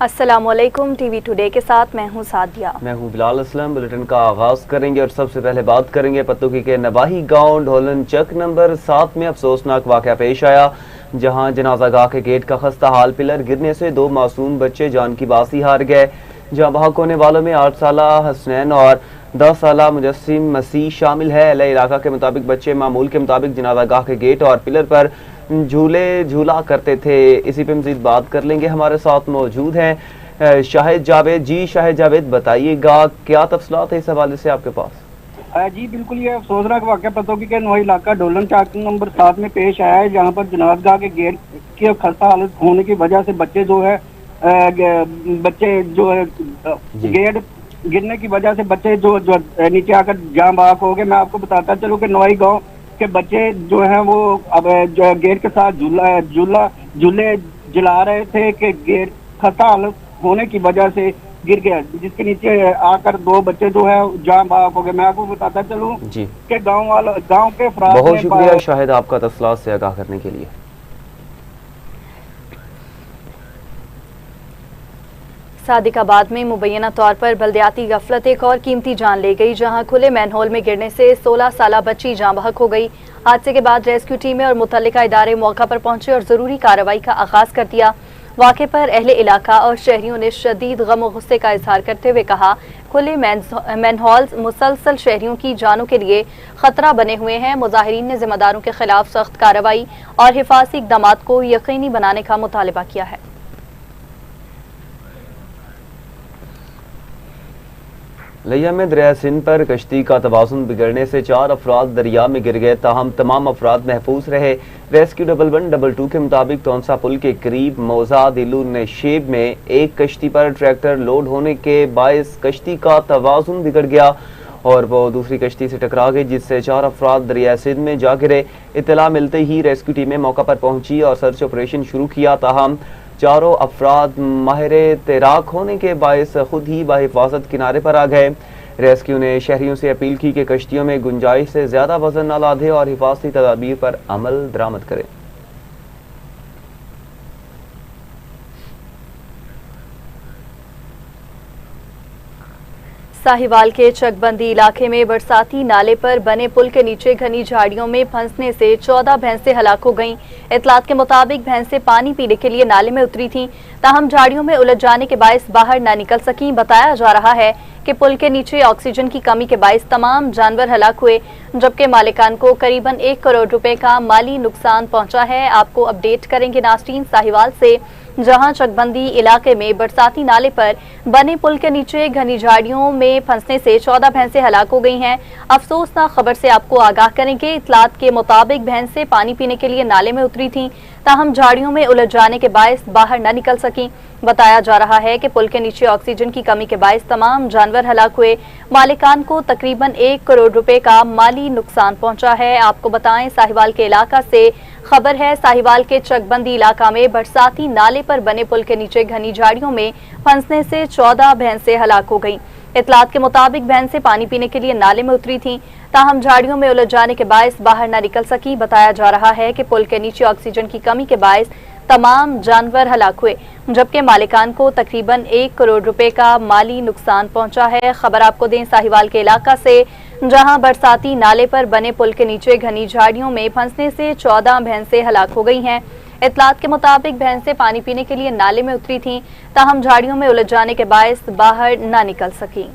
السلام علیکم، T V today کے ساتھ میں ہوں سعدیہ۔ میں ہوں بلال اسلم۔ بلیٹن کا آغاز کریں گے اور سب سے پہلے بات کریں گے پتوکی کے نواحی گاؤں ڈھولن چک نمبر 7 میں افسوسناک واقعہ پیش آیا، جہاں جنازہ گاہ کے گیٹ کا خستہ حال پلر گرنے سے 2 معصوم بچے جان کی باسی ہار گئے، جہاں بحق ہونے والوں میں 8 سالہ حسنین اور 10 سالہ مجسم مسیح شامل ہے۔ اہل علاقہ کے مطابق بچے معمول کے مطابق جنازہ گاہ کے گیٹ اور پلر پر جھولا کرتے تھے۔ اسی پہ مزید بات کر لیں گے، ہمارے ساتھ موجود ہیں شاہد جاوید۔ جی شاہد جاوید، بتائیے گا کیا تفصیلات ہے اس حوالے سے آپ کے پاس؟ جی بالکل، یہ افسوسناک واقعہ پتوکی کے نواحی علاقہ ڈھولن چک نمبر 7 میں پیش آیا ہے، جہاں پر جناز گاہ کے گیٹ کی خستہ حالت ہونے کی وجہ سے بچے جو ہے گیٹ گرنے کی وجہ سے بچے جو نیچے آ کر جاں بحق ہو گئے۔ میں آپ کو بتاتا چلوں کہ نواحی گاؤں کے بچے جو ہیں وہ اب گیٹ کے ساتھ جھولے جلا رہے تھے کہ گیٹ خستہ حالت ہونے کی وجہ سے گر گیا، جس کے نیچے آ کر 2 بچے جو ہے جاں بحق ہو گئے۔ میں آپ کو بتاتا چلوں کہ گاؤں کے افراد بہت شکریہ شاہد آپ کا تفصیلات سے آگاہ کرنے کے لیے۔ صادق آباد میں مبینہ طور پر بلدیاتی غفلت ایک اور قیمتی جان لے گئی، جہاں کھلے مین ہول میں گرنے سے 16 سالہ بچی جاں بحق ہو گئی۔ حادثے کے بعد ریسکیو ٹیمیں اور متعلقہ ادارے موقع پر پہنچے اور ضروری کارروائی کا آغاز کر دیا۔ واقعے پر اہل علاقہ اور شہریوں نے شدید غم و غصے کا اظہار کرتے ہوئے کہا، کھلے مین ہالز مسلسل شہریوں کی جانوں کے لیے خطرہ بنے ہوئے ہیں۔ مظاہرین نے ذمہ داروں کے خلاف سخت کارروائی اور حفاظتی اقدامات کو یقینی بنانے کا مطالبہ کیا ہے۔ لیہ میں دریائے سندھ پر کشتی کا توازن بگڑنے سے 4 افراد دریا میں گر گئے، تاہم تمام افراد محفوظ رہے۔ ریسکیو 1122 کے مطابق تونسا پل کے قریب موزہ دلو نشیب میں ایک کشتی پر ٹریکٹر لوڈ ہونے کے باعث کشتی کا توازن بگڑ گیا اور وہ دوسری کشتی سے ٹکرا گئی، جس سے 4 افراد دریائے سندھ میں جا گرے۔ اطلاع ملتے ہی ریسکیو ٹیمیں موقع پر پہنچی اور سرچ آپریشن شروع کیا، تاہم چاروں افراد ماہر تیراک ہونے کے باعث خود ہی بحفاظت کنارے پر آ گئے۔ ریسکیو نے شہریوں سے اپیل کی کہ کشتیوں میں گنجائش سے زیادہ وزن نہ لادیں اور حفاظتی تدابیر پر عمل درآمد کریں۔ ساہیوال کے چک بندی علاقے میں برساتی نالے پر بنے پل کے نیچے گھنی جھاڑیوں میں پھنسنے سے 14 بھینسیں ہلاک ہو گئیں۔ اطلاعات کے مطابق بھینسیں پانی پینے کے لیے نالے میں اتری تھیں، تاہم جھاڑیوں میں الجھ جانے کے باعث باہر نہ نکل سکیں۔ بتایا جا رہا ہے کہ پل کے نیچے آکسیجن کی کمی کے باعث تمام جانور ہلاک ہوئے، جبکہ مالکان کو قریباً 1 کروڑ روپے کا مالی نقصان پہنچا ہے۔ آپ کو اپڈیٹ کریں گے ناظرین ساہیوال سے، جہاں چک بندی علاقے میں برساتی نالے پر بنے پل کے نیچے گھنی جھاڑیوں میں پھنسنے سے 14 بھینسیں ہلاک ہو گئی ہیں۔ افسوسناک خبر سے آپ کو آگاہ کریں گے، اطلاعات کے مطابق بھینسیں پانی پینے کے لیے نالے میں اتری تھیں، تاہم جھاڑیوں میں الجھ جانے کے باعث باہر نہ نکل سکیں۔ بتایا جا رہا ہے کہ پل کے نیچے آکسیجن کی کمی کے باعث تمام جانور ہلاک ہوئے، مالکان کو تقریباً 1 کروڑ روپے کا مالی نقصان پہنچا ہے۔ آپ کو بتائیں ساہیوال کے علاقہ سے خبر ہے، ساہیوال کے چک بندی علاقہ میں برساتی نالے پر بنے پل کے نیچے گھنی جھاڑیوں میں پھنسنے سے 14 بھینسیں ہلاک ہو گئیں۔ اطلاعات کے مطابق بھینسیں پانی پینے کے لیے نالے میں اتری تھیں، تاہم جھاڑیوں میں الجھ جانے کے باعث باہر نہ نکل سکی۔ بتایا جا رہا ہے کہ پل کے نیچے آکسیجن کی کمی کے باعث تمام جانور ہلاک ہوئے، جبکہ مالکان کو تقریباً 1 کروڑ روپے کا مالی نقصان پہنچا ہے۔ خبر آپ کو دیں ساہیوال کے علاقہ سے، جہاں برساتی نالے پر بنے پل کے نیچے گھنی جھاڑیوں میں پھنسنے سے 14 بھینسیں ہلاک ہو گئی ہیں۔ اطلاعات کے مطابق بھینسیں پانی پینے کے لیے نالے میں اتری تھیں، تاہم جھاڑیوں میں الجھ جانے کے باعث باہر نہ نکل سکیں۔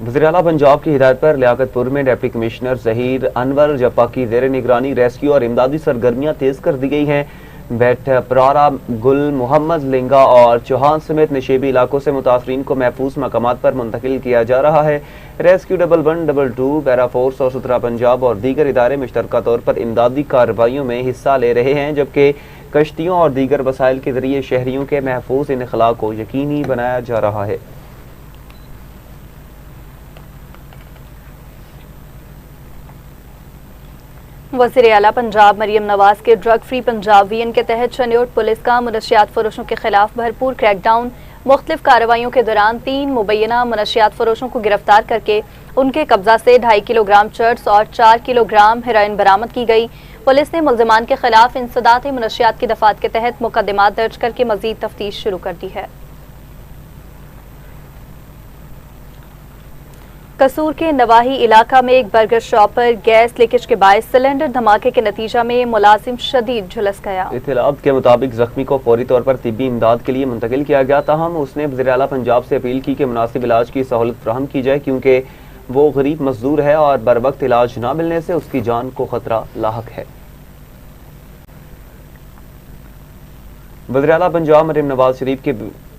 وزیر اعلیٰ پنجاب کی ہدایت پر لیاقت پور میں ڈپٹی کمشنر ظہیر انور جپا کی زیر نگرانی ریسکیو اور امدادی سرگرمیاں تیز کر دی گئی ہیں۔ بیٹ پرارا، گل محمد لنگا اور چوہان سمیت نشیبی علاقوں سے متاثرین کو محفوظ مقامات پر منتقل کیا جا رہا ہے۔ ریسکیو 1122، پیرا فورس اور سترہ پنجاب اور دیگر ادارے مشترکہ طور پر امدادی کارروائیوں میں حصہ لے رہے ہیں، جبکہ کشتیوں اور دیگر وسائل کے ذریعے شہریوں کے محفوظ انخلاء کو یقینی بنایا جا رہا ہے۔ وزیر اعلیٰ پنجاب مریم نواز کے ڈرگ فری پنجاب ویژن کے تحت شنیوٹ پولیس کا منشیات فروشوں کے خلاف بھرپور کریک ڈاؤن۔ مختلف کارروائیوں کے دوران 3 مبینہ منشیات فروشوں کو گرفتار کر کے ان کے قبضہ سے 2.5 کلو گرام چرس اور 4 کلو گرام ہیروئن برآمد کی گئی۔ पुलिस ने मुल्जिमान के खिलाफ इंसदाद मुनशियात की दफात के तहत मुकदमात दर्ज करके मजीद तफ्तीश शुरू कर दी है। कसूर के नवाही इलाका में एक बर्गर शॉप पर गैस लीकेज के बायस सिलेंडर धमाके के नतीजा में मुलाजिम शदीद झुलस गया। इत्तलात के मुताबिक जख्मी को फौरी तौर पर तिब्बी इमदाद के लिए मुंतकिल किया गया, ताहम उसने वज़ीर आला पंजाब से अपील की कि मुनासिब इलाज की सहूलत फराहम की जाए, क्योंकि वो गरीब मजदूर है और बर वक्त इलाज न मिलने से उसकी जान को खतरा लाहक है। वज़ीर आला पंजाब मरीम नवाज शरीफ के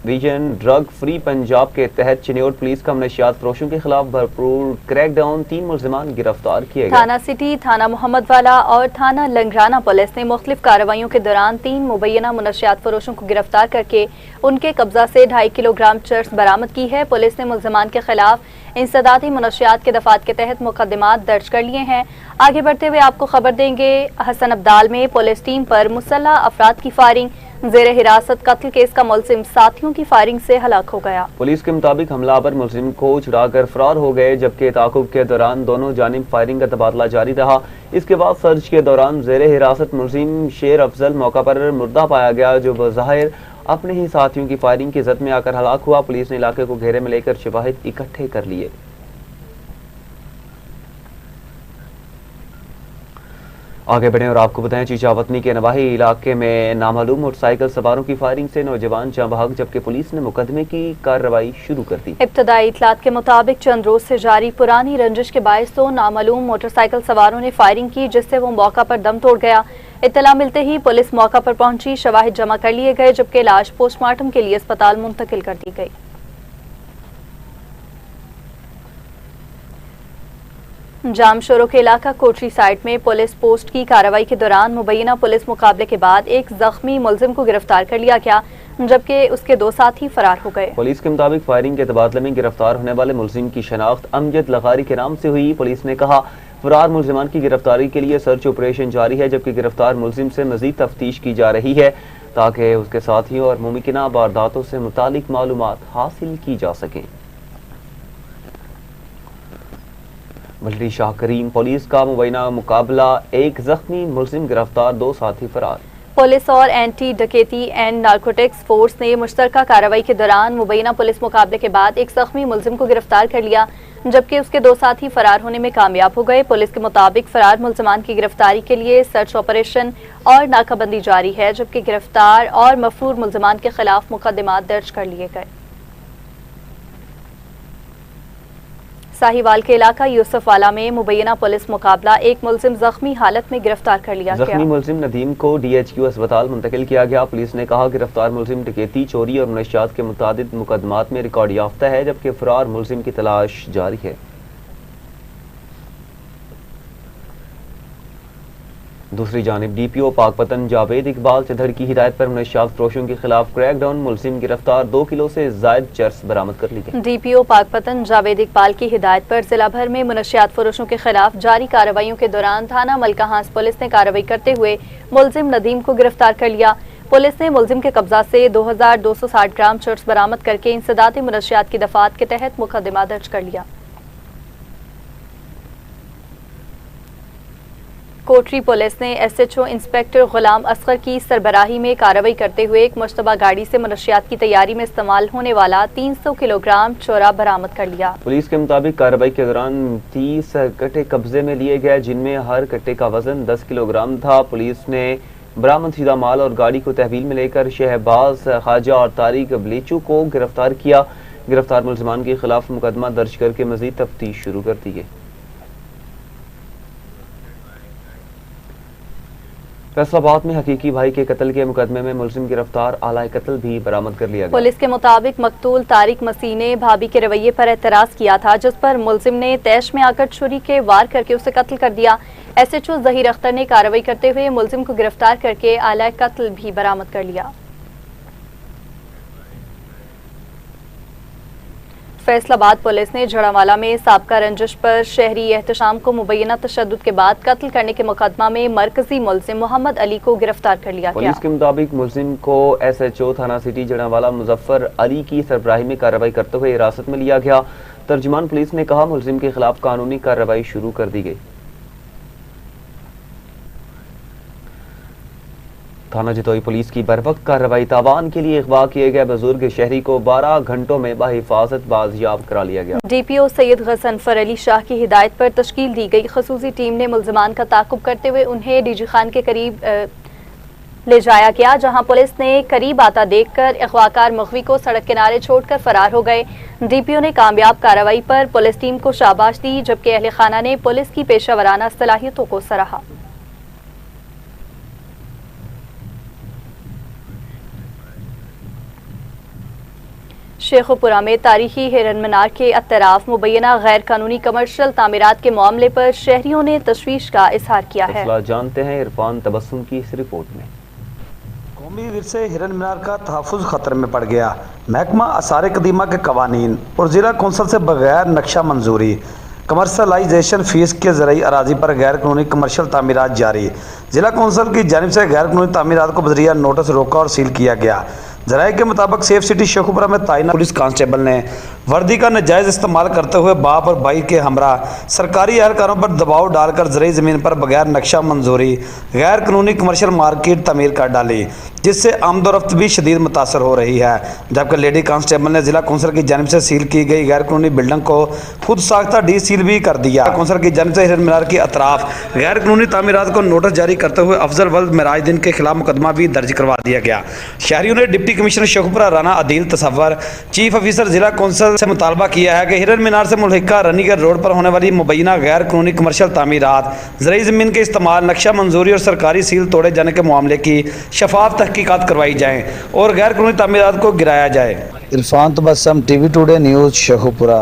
विजन ड्रग फ्री पंजाब के तहत चिन्योट पुलिस का मनशियात फरोशों के खिलाफ भरपूर क्रैकडाउन, 3 मुल्जिमान गिरफ्तार किए गए। थाना सिटी, थाना मोहम्मद वाला और थाना लंगराना पुलिस ने मुख्तलिफ कार्रवाइयों के दौरान 3 मुबैना मनशियात फरोशों को गिरफ्तार करके उनके कब्जा से 2.5 किलोग्राम चर्स बरामद की है। पुलिस ने मुल्जिमान के खिलाफ इंसदादी मनशियात के दफात के तहत मुकदमात दर्ज कर लिए हैं। आगे बढ़ते हुए आपको खबर देंगे, हसन अब्दाल में पुलिस टीम पर मुसल्लह अफराद की फायरिंग, ज़ेरे हिरासत कत्ल केस का मुलजिम साथियों की फायरिंग से हलाक हो गया। पुलिस के मुताबिक हमलावर मुलजिम को छुड़ाकर फरार हो गए, जबकि ताकुब के दौरान दोनों जानिब फायरिंग का तबादला जारी रहा। इसके बाद सर्च के दौरान ज़ेरे हिरासत मुलजिम शेर अफजल मौका पर मुर्दा पाया गया, जो बज़ाहिर अपने ही साथियों की फायरिंग की जद में आकर हलाक हुआ। पुलिस ने इलाके को घेरे में लेकर शवाहिद इकट्ठे कर लिए। आगे बढ़ें और आपको बताएं, चीचावतनी के नवाही इलाके में नामालूम मोटरसाइकिल सवारों की फायरिंग से नौजवान जाँ बहक, जबकि पुलिस ने मुकदमे की कार्रवाई शुरू कर दी। इब्तदाई इतलात के मुताबिक चंद रोज से जारी पुरानी रंजिश के बायस 2 नामालूम मोटरसाइकिल सवारों ने फायरिंग की, जिससे वो मौका पर दम तोड़ गया। इत्तला मिलते ही पुलिस मौका पर पहुंची, शवाहिद जमा कर लिए गए, जबकि लाश पोस्टमार्टम के लिए अस्पताल मुंतकिल कर दी गई। जामशोरो के इलाका कोटरी साइड में पुलिस पोस्ट की कार्रवाई के दौरान मुबैना पुलिस मुकाबले के बाद एक जख्मी मुलजिम को गिरफ्तार कर लिया गया, जबकि उसके 2 साथी फरार हो गए। पुलिस के मुताबिक फायरिंग के तबादले में गिरफ्तार होने वाले मुलजिम की शनाख्त अमजद लगारी के नाम से हुई। पुलिस ने कहा, फरार मुलजिमान की गिरफ्तारी के लिए सर्च ऑपरेशन जारी है, जबकि गिरफ्तार मुलजिम से मजीद तफ्तीश की जा रही है, ताकि उसके साथियों और मुमकिना वारदातों से मुतालिक मालूमात हासिल की जा सकें। बल्टी शाह करीम पुलिस का मुबैना मुकाबला, एक जख्मी मुलजिम गिरफ्तार, 2 साथी फरार। पुलिस और एंटी डकैती एंड नारकोटिक्स फोर्स ने मुश्तरका कार्रवाई के दौरान मुबैना पुलिस मुकाबले के बाद एक जख्मी मुलजिम को गिरफ्तार कर लिया, जबकि उसके 2 साथी फरार होने में कामयाब हो गए। पुलिस के मुताबिक फरार मुलजिमान की गिरफ्तारी के लिए सर्च ऑपरेशन और नाकाबंदी जारी है, जबकि गिरफ्तार और मफरूर मुलजिमान के खिलाफ मुकदमात दर्ज कर लिए गए। साहिवाल के इलाका यूसुफवाला में मुबैना पुलिस मुकाबला, एक मुलजिम जख्मी हालत में गिरफ्तार कर लिया गया। जख्मी मुलजिम नदीम को DHQ अस्पताल मुंतकिल किया गया। पुलिस ने कहा, गिरफ्तार मुलजिम डकैती, चोरी और मनशियात के मुतादिद मुकदमात में रिकॉर्ड याफ्ता है, जबकि फरार मुलजिम की तलाश जारी है। दूसरी जानिब DPO पाकपतन जावेद इकबाल चढ़ की हिदायत पर मनशियात फरोशों के खिलाफ क्रैकडाउन, मुलजिम गिरफ्तार, 2 किलो से जायद चर्स बरामद कर ली गई। DPO पाकपतन जावेद इकबाल की हिदायत पर जिला भर में मनशियात फरोशों के खिलाफ जारी कार्रवाइयों के दौरान थाना मलकाहांस पुलिस ने कार्रवाई करते हुए मुलजिम नदीम को गिरफ्तार कर लिया। पुलिस ने मुलजिम के कब्जा से 2260 ग्राम चर्स बरामद करके इंसदादी मनशियात की दफात के तहत मुकदमा दर्ज कर लिया। कोटरी पुलिस ने SHO इंस्पेक्टर गुलाम असगर की सरबराही में कार्रवाई करते हुए एक मुश्तबा गाड़ी से मनशियात की तैयारी में इस्तेमाल होने वाला 300 किलोग्राम चोरा बरामद कर लिया। पुलिस के मुताबिक कार्रवाई के दौरान 30 कट्टे कब्जे में लिए गए, जिनमें हर कट्टे का वजन 10 किलोग्राम था। पुलिस ने बरामद शुदा माल और गाड़ी को तहवील में लेकर शहबाज खाजा और तारिक बलीचू को गिरफ्तार किया। गिरफ्तार मुलजिमान के खिलाफ मुकदमा दर्ज करके मजीद तफ्तीश शुरू कर दी गई। फैसलाबाद में हकीकी भाई के कत्ल के मुकदमे में मुलजिम गिरफ्तार, आला कत्ल भी बरामद कर लिया गया। पुलिस के मुताबिक मकतूल तारिक मसीह ने भाभी के रवैये पर एतराज किया था, जिस पर मुलजिम ने तैश में आकर छुरी के वार करके उसे कत्ल कर दिया। SHO जहीर अख्तर ने कार्रवाई करते हुए मुलजिम को गिरफ्तार करके आला कत्ल भी बरामद कर लिया। फैसलाबाद पुलिस ने जड़ावाला में साबका रंजिश पर शहरी एहतशाम को मुबैना तशद्दुद के बाद कत्ल करने के मुकदमा में मरकजी मुलजिम मोहम्मद अली को गिरफ्तार कर लिया गया। पुलिस के मुताबिक मुलजिम को SHO थाना सिटी जड़ावाला मुजफ्फर अली की सरबराही में कार्रवाई करते हुए हिरासत में लिया गया। तर्जुमान पुलिस ने कहा, मुलजिम के खिलाफ कानूनी कार्रवाई शुरू कर दी गई। थाना जितोई पुलिस की बरवक्त कार्रवाई। तावान के लिए अगवा किए गए बुजुर्ग शहरी को 12 घंटों में बाहिफाजत बाजियाब करा लिया गया। DPO सैयद गजनफर अली शाह की हिदायत पर तश्कील दी गई खसूसी टीम ने मुल्ज़िमान का ताक़ुब करते हुए उन्हें डीजी खान के करीब ले जाया गया, जहां पुलिस ने करीब आता देखकर अगवाकार मगवी को सड़क किनारे छोड़कर फरार हो गए। DPO ने कामयाब कार्रवाई पर पुलिस टीम को शाबाश दी, जबकि अहले खाना ने पुलिस की पेशावराना सलाहियतों को सराहा। शेखुपुरा में तारीखी हिरन मीनार के अतराफ मुबैना गैर कानूनी कमर्शियल तामीरात के मामले पर शहरियों ने तशवीश का इजहार किया है। जानते हैं इरफान तबस्सुम की इस रिपोर्ट में। कौमी विरसे हिरन मीनार का तहफ़्फ़ुज़ खतरे में पड़ गया। महकमा आसार कदीमा के कवानीन और ज़िला कौंसल से बगैर नक्शा मंजूरी कमर्शलाइजेशन फीस के ज़रिए अराजी पर गैर कानूनी कमर्शियल तामीरात जारी। ज़िला कौंसल की जानिब से गैर कानूनी तामीरात को बज़रिया नोटिस रोका और सील किया गया। ज़राए के मुताबिक सेफ सिटी शेखुपुरा में तैनात पुलिस कांस्टेबल ने वर्दी का नाजायज़ इस्तेमाल करते हुए बाप और भाई के हमरा सरकारी एहलकारों पर दबाव डालकर ज़रूरी ज़मीन पर बगैर नक्शा मंजूरी गैर कानूनी कमर्शियल मार्केट तमीर कर डाली, जिससे आमदोरफ्त भी शदीद मुतासर हो रही है। जबकि लेडी कांस्टेबल ने ज़िला कौंसल की जानिब से सील की गई गैर कानूनी बिल्डिंग को खुद साख्ता डी सील भी कर दिया। कौंसल की जानिब से हिरन मीनार के अतराफ गैर कानूनी तामीरात को नोटिस जारी करते हुए अफजल वल्द मिराजुद्दीन के खिलाफ मुकदमा भी दर्ज करवा दिया गया। शहरियों ने deputy commissioner Sheikhupura Rana Adeel Tasawwar chief officer जिला कौंसल से मुतालबा किया है कि हिरन मीनार से मुल्हिका रनीगढ़ रोड पर होने वाली मुबैना गैर कानूनी कमर्शियल तामीरात, ज़रूरी ज़मीन के इस्तेमाल, नक्शा मंजूरी और सरकारी सील तोड़े जाने के मामले की शफाफ तहकीकात करवाई जाएँ और गैर कानूनी तामीरात को गिराया जाए। Irfan Tabassum, TV today news, Sheikhupura.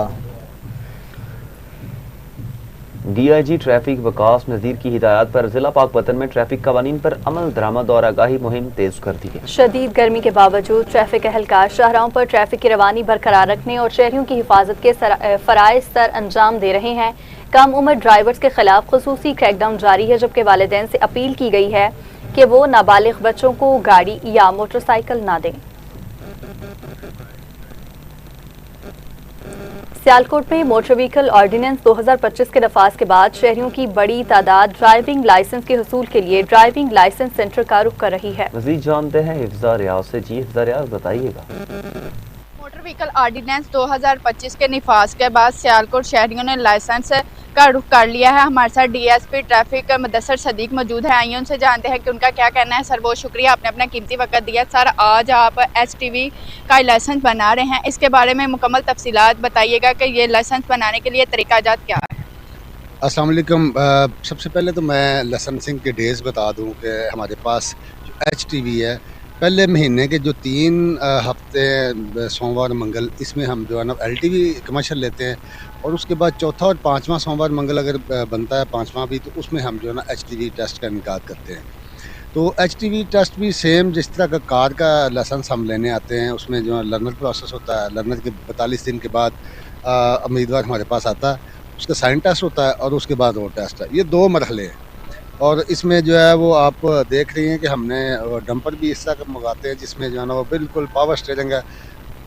DIG traffic Waqas Nazir की हिदायत पर जिला पाकपतन में ट्रैफिक कवानीन पर अमल दरामद और आगाही मुहिम तेज कर दी है। शदीद गर्मी के बावजूद ट्रैफिक एहलकार शाहराहों पर ट्रैफिक की रवानी बरकरार रखने और शहरियों की हिफाजत के फराइज़ सर अंजाम दे रहे हैं। कम उम्र ड्राइवर्स के खिलाफ खुसूसी क्रैकडाउन जारी है, जबकि वालिदैन से अपील की गई है कि वो नाबालिग बच्चों को गाड़ी या मोटरसाइकिल ना दें। सियालकोट में मोटर व्हीकल ऑर्डिनेंस 2025 के नफाज के बाद शहरियों की बड़ी तादाद ड्राइविंग लाइसेंस के हुसूल के लिए ड्राइविंग लाइसेंस सेंटर का रुख कर रही है। मज़ीद जानते हैं हिफ्ज़ा रियाज से। जी हिफ्ज़ा रियाज, बताइएगा। मोटर व्हीकल ऑर्डिनेंस 2025 के निफाज के बाद सियालकोट शहरियों ने लाइसेंस का रुख कर लिया है। हमारे साथ DSP ट्रैफिक मुदस्सर सदीक मौजूद है। आइए उनसे जानते हैं कि उनका क्या कहना है। सर, बहुत शुक्रिया, आपने अपना कीमती वक्त दिया। सर, आज आप HTV का लाइसेंस बना रहे हैं, इसके बारे में मुकम्मल तफसीलात बताइएगा कि ये लाइसेंस बनाने के लिए तरीकाजात क्या है। अस्सलाम वालेकुम। सबसे पहले तो मैं लाइसेंसिंग के डेज़ बता दूं कि हमारे पास जो HTV है, पहले महीने के जो 3 हफ्ते सोमवार मंगल, इसमें हम जो है ना LTV कमर्शियल लेते हैं, और उसके बाद चौथा और 5वां सोमवार मंगल अगर बनता है 5वां भी, तो उसमें हम जो है ना HTV टेस्ट का इनकाद करते हैं। तो HTV टेस्ट भी सेम जिस तरह का कार का लाइसेंस हम लेने आते हैं, उसमें जो है लर्नर प्रोसेस होता है। लर्नर के 42 दिन के बाद उम्मीदवार हमारे पास आता है, उसका साइन टेस्ट होता है और उसके बाद रोड टेस्ट है। ये 2 मरहले हैं, और इसमें जो है वो आप देख रही हैं कि हमने डंपर भी इस तरह का मंगाते हैं जिसमें जो है ना वो बिल्कुल पावर स्टीयरिंग है,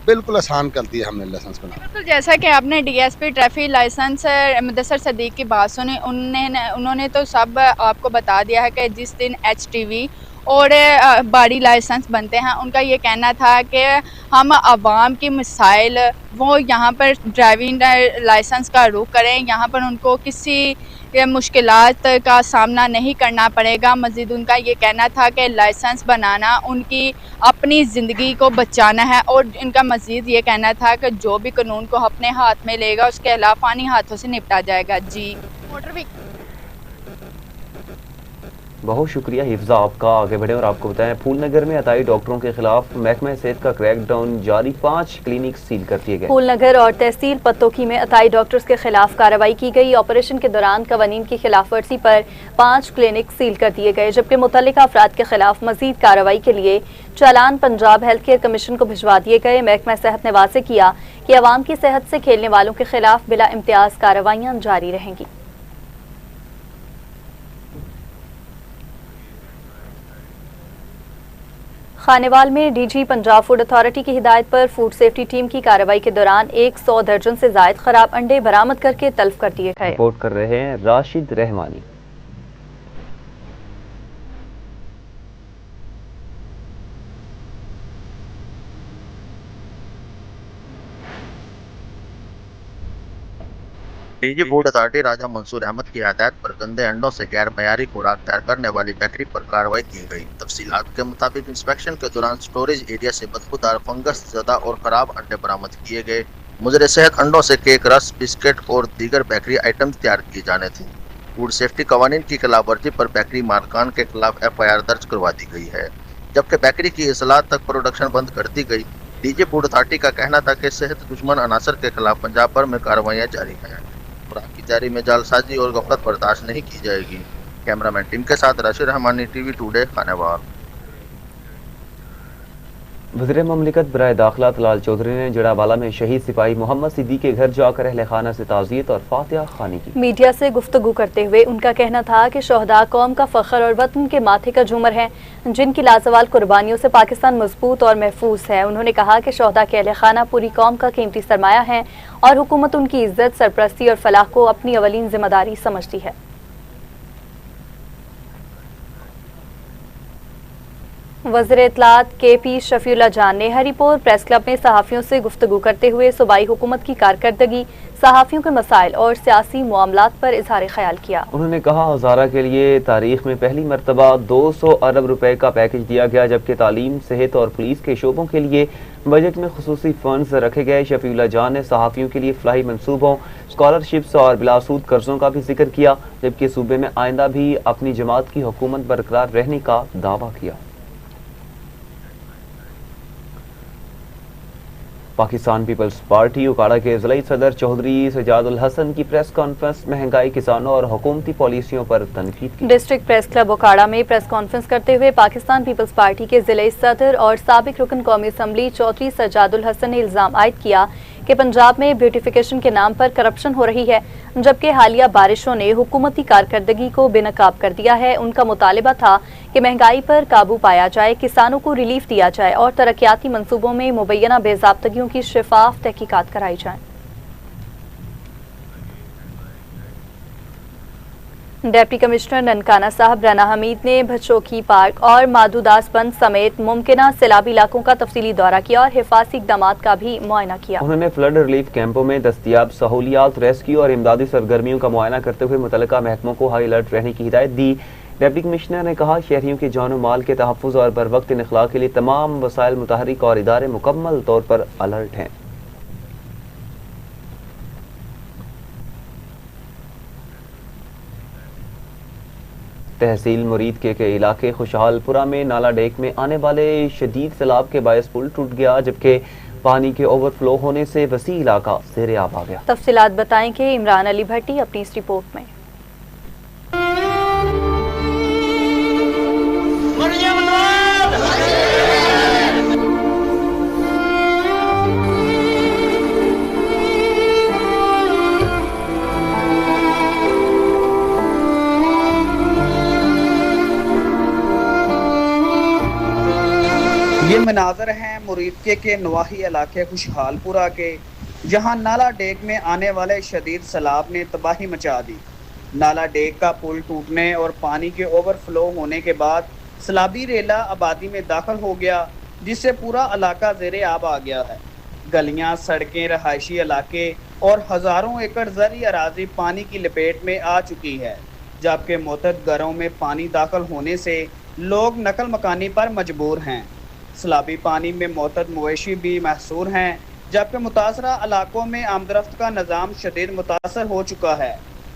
बिल्कुल आसान कर दिया हमने लाइसेंस बनाना। बिल्कुल, जैसा कि आपने DSP traffic licence Mudassar Sadiq की बात सुनी, उन्होंने तो सब आपको बता दिया है कि जिस दिन HTV और बाडी लाइसेंस बनते हैं, उनका ये कहना था कि हम आवाम की मसाइल वो यहाँ पर ड्राइविंग लाइसेंस का रुख करें, यहाँ पर उनको किसी मुश्किलात का सामना नहीं करना पड़ेगा। मज़ीद उनका ये कहना था कि लाइसेंस बनाना उनकी अपनी ज़िंदगी को बचाना है, और इनका मज़ीद ये कहना था कि जो भी कानून को अपने हाथ में लेगा उसके अलावा पानी हाथों से निपटा जाएगा। जी, मोटर बहुत शुक्रिया हिफ्ज़ा आपका। आगे बढ़े और आपको बताएं, फूलनगर में अताई डॉक्टरों के खिलाफ महकमा सेहत का क्रैकडाउन जारी, 5 क्लिनिक सील कर दिए गए। फूलनगर और तहसील पत्तोकी में अताई डॉक्टर्स के खिलाफ कार्रवाई की गई। ऑपरेशन के दौरान कवानीन की खिलाफ वर्जी पर 5 क्लिनिक सील कर दिए गए, जबकि मुतल्लिका अफराद के खिलाफ मजीद कार्रवाई के लिए चालान पंजाब हेल्थ केयर कमीशन को भिजवा दिए गए। महकमा सेहत ने वाज़ेह किया कि अवाम की सेहत से खेलने वालों के खिलाफ बिला इम्तियाज कार्रवाइयाँ जारी रहेंगी। खानेवाल में DG पंजाब फूड अथॉरिटी की हिदायत पर फूड सेफ्टी टीम की कार्रवाई के दौरान 100 दर्जन से जायद खराब अंडे बरामद करके तल्फ कर दिए गए। रिपोर्ट कर रहे हैं राशिद रहमानी। निजी फूड अथॉरिटी राजा मंसूर अहमद की हदायत पर गंदे अंडों से गैर मयारी खुराक तैयार करने वाली बेकरी पर कार्रवाई की गई। तफसीलात के मुताबिक इंस्पेक्शन के दौरान स्टोरेज एरिया से बदबूदार फंगस ज़दा और खराब अंडे बरामद किए गए। मुजरे सेहत अंडों से केक, रस, बिस्किट और दीगर बेकरी आइटम तैयार किए जाने थे। फूड सेफ्टी कवानीन की खिलाफवर्जी पर बेकरी मालकान के खिलाफ FIR दर्ज करवा दी गई है, जबकि बेकरी की इस्लाहत तक प्रोडक्शन बंद कर दी गई। डीजी फूड अथॉरिटी का कहना था कि सेहत दुश्मन अनासर के खिलाफ पंजाब भर में कार्रवाइयाँ जारी हैं। खुराक की तैयारी में जालसाजी और गफलत बर्दाश्त नहीं की जाएगी। कैमरामैन टीम के साथ राशिद रहमानी, TV टुडे, खानेवाल। वज़ीर ममलिकत बराए दाखिला तलाल चौधरी ने जड़ावाला में शहीद सिपाही मोहम्मद सिद्दीक के घर जाकर अहले खाना से ताज़ियत और फातिहा ख़्वानी की। मीडिया से गुफ्तगू करते हुए उनका कहना था कि शोहदा कौम का फ़ख्र और वतन के माथे का झूमर है, जिनकी लाजवाल कुर्बानियों से पाकिस्तान मजबूत और महफूज है। उन्होंने कहा कि शोहदा के अहले खाना पूरी कौम का कीमती सरमाया है और हुकूमत उनकी इज्जत, सरपरस्ती और फलाह को अपनी अवलीन जिम्मेदारी समझती है। वज़ीर इत्तलात KP शफीउल्लाह जान ने हरिपुर प्रेस क्लब में सहाफ़ियों से गुफ्तगू करते हुए सूबाई हुकूमत की कारकर्दगी, सहाफ़ियों के मसाइल और सियासी मामलात पर इजहार ख्याल किया। उन्होंने कहा, हज़ारा के लिए तारीख में पहली मरतबा 200 अरब रुपए का पैकेज दिया गया, जबकि तालीम, सेहत और पुलिस के शोबों के लिए बजट में खुसूसी फंड्स रखे गए। शफीउल्लाह जान ने सहाफ़ियों के लिए फलाही मनसूबों, स्कॉलरशिप्स और बिलासूद कर्जों का भी जिक्र किया, जबकि सूबे में आइंदा भी अपनी जमात की हुकूमत बरकरार रहने का दावा किया। पाकिस्तान पीपल्स पार्टी उकाड़ा के ज़िला सदर चौधरी सजादुल हसन की प्रेस कॉन्फ्रेंस महंगाई, किसानों और हुकूमती पॉलिसियों पर तनकीद की। डिस्ट्रिक्ट प्रेस क्लब उकाड़ा में प्रेस कॉन्फ्रेंस करते हुए पाकिस्तान पीपल्स पार्टी के ज़िला सदर और साबिक रुकन कौमी असम्बली चौधरी सजादुल हसन ने इल्ज़ाम आयद किया कि पंजाब में ब्यूटिफिकेशन के नाम पर करप्शन हो रही है, जबकि हालिया बारिशों ने हुकूमती कारकर्दगी को बेनकाब कर दिया है। उनका मुतालिबा था कि महंगाई पर काबू पाया जाए, किसानों को रिलीफ दिया जाए और तरक्याती मंसूबों में मुबैना बेज़ाब्तगियों की शफाफ तहकीकात कराई जाए। डिप्टी कमिश्नर ननकाना साहब राना हमीद ने भचोखी पार्क और माधुदास बंद समेत मुमकिना सैलाबी इलाकों का तफसीली दौरा किया और हिफाजती इक़दामात का भी मुआयना किया। उन्होंने फ्लड रिलीफ कैंपों में दस्तियाब सहूलियात, रेस्क्यू और इमदादी सरगर्मियों का मुआयना करते हुए मुतल्लिका महकमों को हाई अलर्ट रहने की हिदायत दी। डिप्टी कमिश्नर ने कहा, शहरियों के जान और माल के तहफ़्फ़ुज़ और बरवक्त इनख़ला के लिए तमाम वसाइल मुतहरिक और इदारे मुकम्मल तौर पर अलर्ट हैं। तहसील मुरीद के इलाके खुशहालपुरा में नाला डेक में आने वाले शदीद सैलाब के बायस पुल टूट गया, जबकि पानी के ओवरफ्लो होने से वसी इलाका ज़ेरे आब आ गया। तफसीलात बताएंगे इमरान अली भट्टी अपनी इस रिपोर्ट में। ये मनाजर हैं मुरीदके के नवाही इलाके खुशहालपुरा के, जहां नाला डेक में आने वाले शदीद सैलाब ने तबाही मचा दी। नाला डेक का पुल टूटने और पानी के ओवरफ्लो होने के बाद सैलाबी रेला आबादी में दाखिल हो गया, जिससे पूरा इलाका ज़ेरे आब आ गया है। गलियां, सड़कें, रहायशी इलाके और हज़ारों एकड़ ज़रई अराज़ी पानी की लपेट में आ चुकी है, जबकि मुतअद्दिद घरों में पानी दाखिल होने से लोग नकल मकानी पर मजबूर हैं। सैलाबी पानी में मुतअद्दिद मवेशी भी महसूर हैं, जबकि मुतासरा इलाकों में आमदरफ्त का निज़ाम शदीद मुतासर हो चुका है।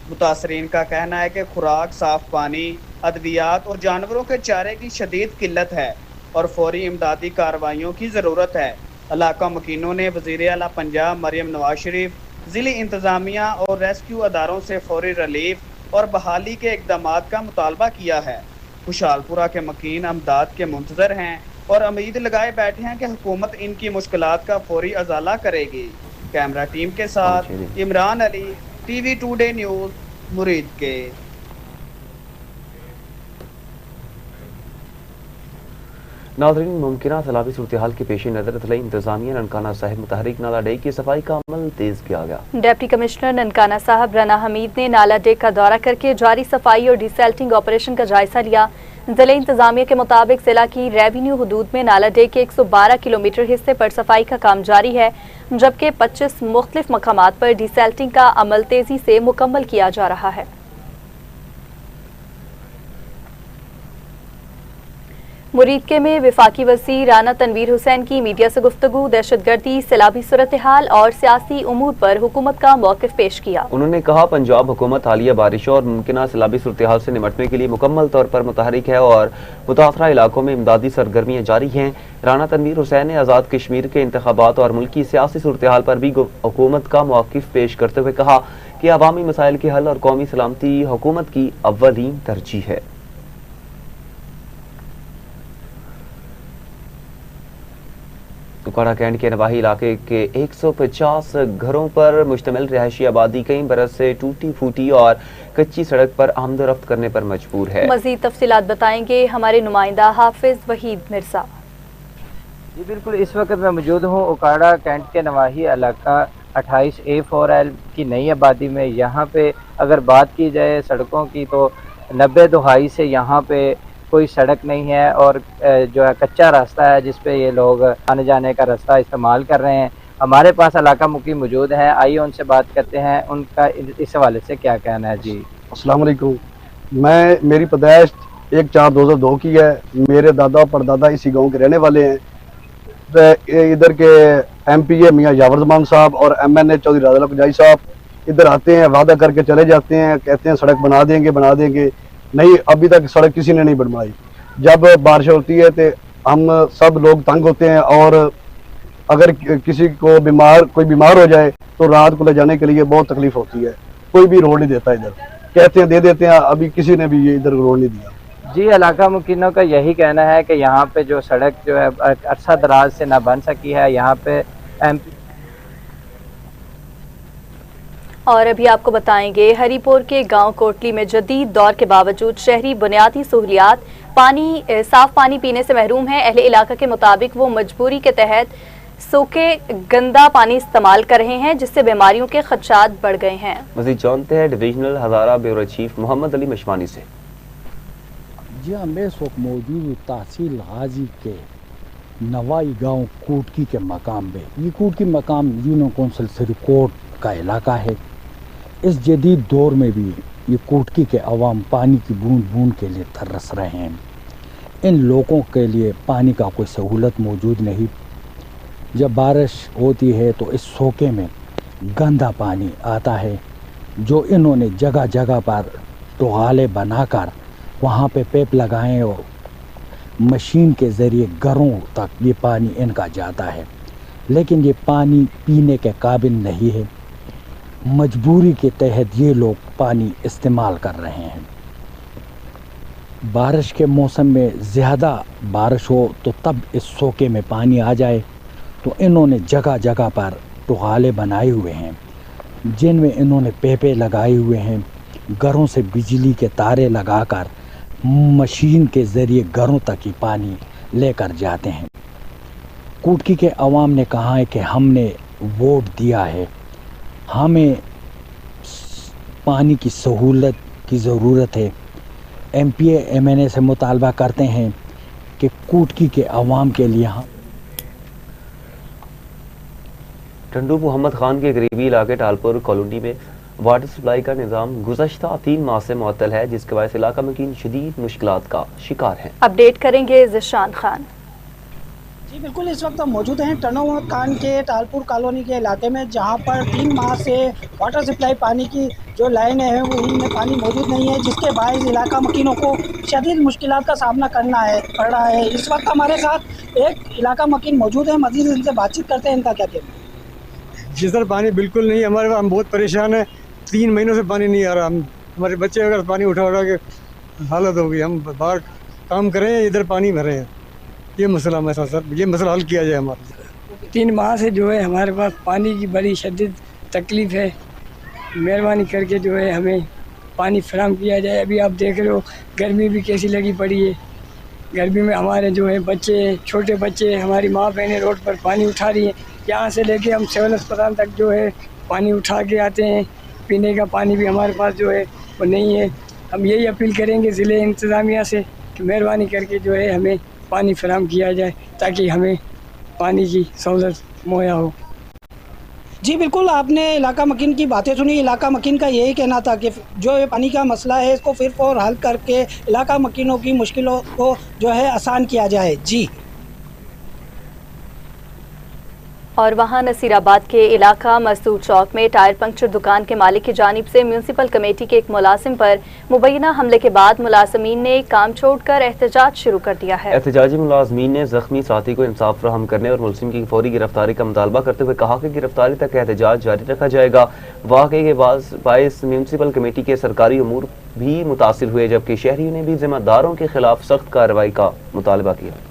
मुतासरीन का कहना है कि खुराक, साफ पानी, अद्वियात और जानवरों के चारे की शदीद किल्लत है और फौरी इमदादी कार्रवाइयों की ज़रूरत है। इलाका मकीनों ने वज़ीर आला पंजाब मरियम नवाज शरीफ, ज़िली इंतज़ामिया और रेस्क्यू अदारों से फौरी रिलीफ और बहाली के इक़दामात का मुतालबा किया है। खुशहालपुरा के मकीन अमदाद के मुंतज़र हैं और उम्मीद लगाए बैठे हैं कि हुकूमत इनकी मुश्किलात का फौरी अजाला करेगी। कैमरा टीम के साथ Imran Ali, TV today news, मुरीद के। नाज़रीन, मुमकिना सैलाबी सूरत-ए-हाल के पेश नज़र ज़िला इंतज़ामिया ननकाना साहिब मुतहरिक नाला डेक की सफाई का अमल तेज़ किया गया। डिप्टी कमिश्नर ननकाना साहब राना हमीद ने नाला डेक का दौरा करके जारी सफाई और डिसल्टिंग ऑपरेशन का जायजा लिया। ज़िला इंतज़ामिया के मुताबिक ज़िला की रेवेन्यू हदूद में नाला डेक के 112 किलोमीटर हिस्से पर सफाई का काम जारी है। जबकि 25 मुख्तलिफ मकामात पर डिसल्टिंग का अमल तेजी से मुकम्मल किया जा रहा है। मुरीदके में वफाकी वज़ीर राना तनवीर हुसैन की मीडिया से गुफ्तगू, दहशतगर्दी, सैलाबी सूरत हाल और सियासी उमूर पर हुकूमत का मौक़िफ़ पेश किया। उन्होंने कहा पंजाब हुकूमत हालिया बारिशों और मुमकिन सैलाबी सूरत हाल से निपटने के लिए मुकम्मल तौर पर मुतहरिक है और मुतासरा इलाकों में इमदादी सरगर्मियाँ जारी हैं। राना तनवीर हुसैन ने आज़ाद कश्मीर के इंतखाबात और मुल्क की सियासी सूरत हाल पर भी हुकूमत का मौक़िफ़ पेश करते हुए कहा कि अवामी मसाइल के हल और कौमी सलामती हुकूमत की अव्वलीन तरजीह है। कुपवाड़ा कैंट के नवाही इलाके के 150 घरों पर मुश्तमिल रिहायशी आबादी कई बरस से टूटी फूटी और कच्ची सड़क पर आमदोरफ्त करने पर मजबूर है। मजीद तफसीलात बताएंगे हमारे नुमाइंदा हाफिज वहीद मिर्जा। जी बिल्कुल, इस वक्त मैं मौजूद हूँ कुपवाड़ा कैंट के नवाही इलाका 28A4L की नई आबादी में। यहाँ पे अगर बात की जाए सड़कों की तो 90 दहाई से यहाँ पे कोई सड़क नहीं है और जो है कच्चा रास्ता है जिस पे ये लोग आने जाने का रास्ता इस्तेमाल कर रहे हैं। हमारे पास इलाका मुकीम मौजूद हैं, आइए उनसे बात करते हैं उनका इस हवाले से क्या कहना है। जी अस्सलाम वालेकुम, मेरी पैदाइश 1/4/2002 की है। मेरे दादा परदादा इसी गांव के रहने वाले हैं। इधर के MPA मियाँ यावर ज़मान साहब और MNA चौधरी राजा कुजाई साहब इधर आते हैं, वादा करके चले जाते हैं, कहते हैं सड़क बना देंगे, नहीं अभी तक सड़क किसी ने नहीं बनवाई। जब बारिश होती है तो हम सब लोग तंग होते हैं और अगर किसी को कोई बीमार हो जाए तो रात को ले जाने के लिए बहुत तकलीफ होती है। कोई भी रोड नहीं देता, इधर कहते हैं दे देते हैं, अभी किसी ने भी ये इधर रोड नहीं दिया। जी इलाका मुकीनों का यही कहना है कि यहाँ पे जो सड़क जो है अरसा दराज से ना बन सकी है। यहाँ पे और अभी आपको बताएंगे हरीपुर के गांव कोटली में जदीद दौर के बावजूद शहरी बुनियादी सहूलियात साफ पानी पीने से महरूम है। अहले इलाका के मुताबिक वो मजबूरी के तहत सूखे गंदा पानी इस्तेमाल कर रहे हैं जिससे बीमारियों के खदशात बढ़ गए हैं। मज़ीद जानते हैं डिविजनल हज़ारा ब्यूरो चीफ मोहम्मद अली मशमानी से। जी हाँ, मैं इस वक्त मौजूद हूँ तहसील गाजी के नवाई गांव कोटकी के मकाम पे। ये कोटकी मकाम यूनियन कौंसिल सिरकोट का इलाका है। इस जदीद दौर में भी ये कोटकी के अवाम पानी की बूंद बूंद के लिए तरस रहे हैं। इन लोगों के लिए पानी का कोई सहूलत मौजूद नहीं। जब बारिश होती है तो इस सोके में गंदा पानी आता है जो इन्होंने जगह जगह पर टुगाले बनाकर वहाँ पे पैप लगाएं और मशीन के ज़रिए घरों तक ये पानी इनका जाता है, लेकिन ये पानी पीने के काबिल नहीं है। मजबूरी के तहत ये लोग पानी इस्तेमाल कर रहे हैं। बारिश के मौसम में ज़्यादा बारिश हो तो तब इस सोके में पानी आ जाए तो इन्होंने जगह जगह पर टुगाले बनाए हुए हैं जिनमें इन्होंने पैपे लगाए हुए हैं। घरों से बिजली के तारे लगाकर मशीन के ज़रिए घरों तक ही पानी लेकर जाते हैं। कोटकी के अवाम ने कहा है कि हमने वोट दिया है, हमें पानी की सहूलत की ज़रूरत है। MPA MNA से मुतालबा करते हैं कि कोटकी के अवाम के लिए टंडू मोहम्मद खान के करीबी इलाके टालपुर कॉलोनी में वाटर सप्लाई का निज़ाम गुज़श्ता 3 माह से मुअत्तल है जिसके बायस इलाका में शदीद मुश्किलात का शिकार है। अपडेट करेंगे ज़िशान खान। जी बिल्कुल, इस वक्त हम मौजूद हैं टंडू मोहम्मद खान के टालपुर कॉलोनी के इलाके में जहां पर 3 माह से वाटर सप्लाई पानी की जो लाइनें हैं वो इनमें पानी मौजूद नहीं है जिसके बायस इलाका मकीनों को शदीद मुश्किलात का सामना करना पड़ रहा है। इस वक्त हमारे साथ एक इलाका मकीन मौजूद है, मज़ीद इनसे बातचीत करते हैं, इनका क्या कहना है। जी सर, पानी बिल्कुल नहीं हमारे, हम बहुत परेशान हैं। 3 महीनों से पानी नहीं आ रहा। हमारे बच्चे अगर पानी उठा के हालत हो गई, हम बाहर काम करें इधर पानी भरे हैं। ये मसला है सर, ये मसला हल किया जाए हमारा। 3 माह से जो है हमारे पास पानी की बड़ी शदीद तकलीफ़ है। मेहरबानी करके जो है हमें पानी फराहम किया जाए। अभी आप देख रहे हो गर्मी भी कैसी लगी पड़ी है। गर्मी में हमारे जो है बच्चे, छोटे बच्चे, हमारी माँ बहनें रोड पर पानी उठा रही हैं। यहाँ से लेके हम सिविल अस्पताल तक जो है पानी उठा के आते हैं। पीने का पानी भी हमारे पास जो है वो नहीं है। हम यही अपील करेंगे ज़िले इंतज़ामिया से कि मेहरबानी करके जो है हमें पानी फराहम किया जाए ताकि हमें पानी की सहूलत मुहैया हो। जी बिल्कुल, आपने इलाका मकीन की बातें सुनी। इलाका मकीन का यही कहना था कि जो ये पानी का मसला है इसको फिर और हल करके इलाका मकीनों की मुश्किलों को जो है आसान किया जाए। जी। और वहाँ नसीराबाद के इलाका मजदूर चौक में टायर पंक्चर दुकान के मालिक की जानिब से म्यूनसिपल कमेटी के एक मुलाजिम पर मुबैना हमले के बाद मुलाजमीन ने काम छोड़कर एहतजाज शुरू कर दिया है। एहतजाजी मुलाजमीन ने जख्मी साथी को इंसाफ फराहम करने और मुलजिम की फौरी गिरफ्तारी का मुतालबा करते हुए कहा कि गिरफ्तारी तक एहतजाज जारी रखा जाएगा। वाक़े के बायस म्यूनसिपल कमेटी के सरकारी उमूर भी मुतासिर हुए, जबकि शहरियों ने भी जिम्मेदारों के खिलाफ सख्त कार्रवाई का मुतालबा किया।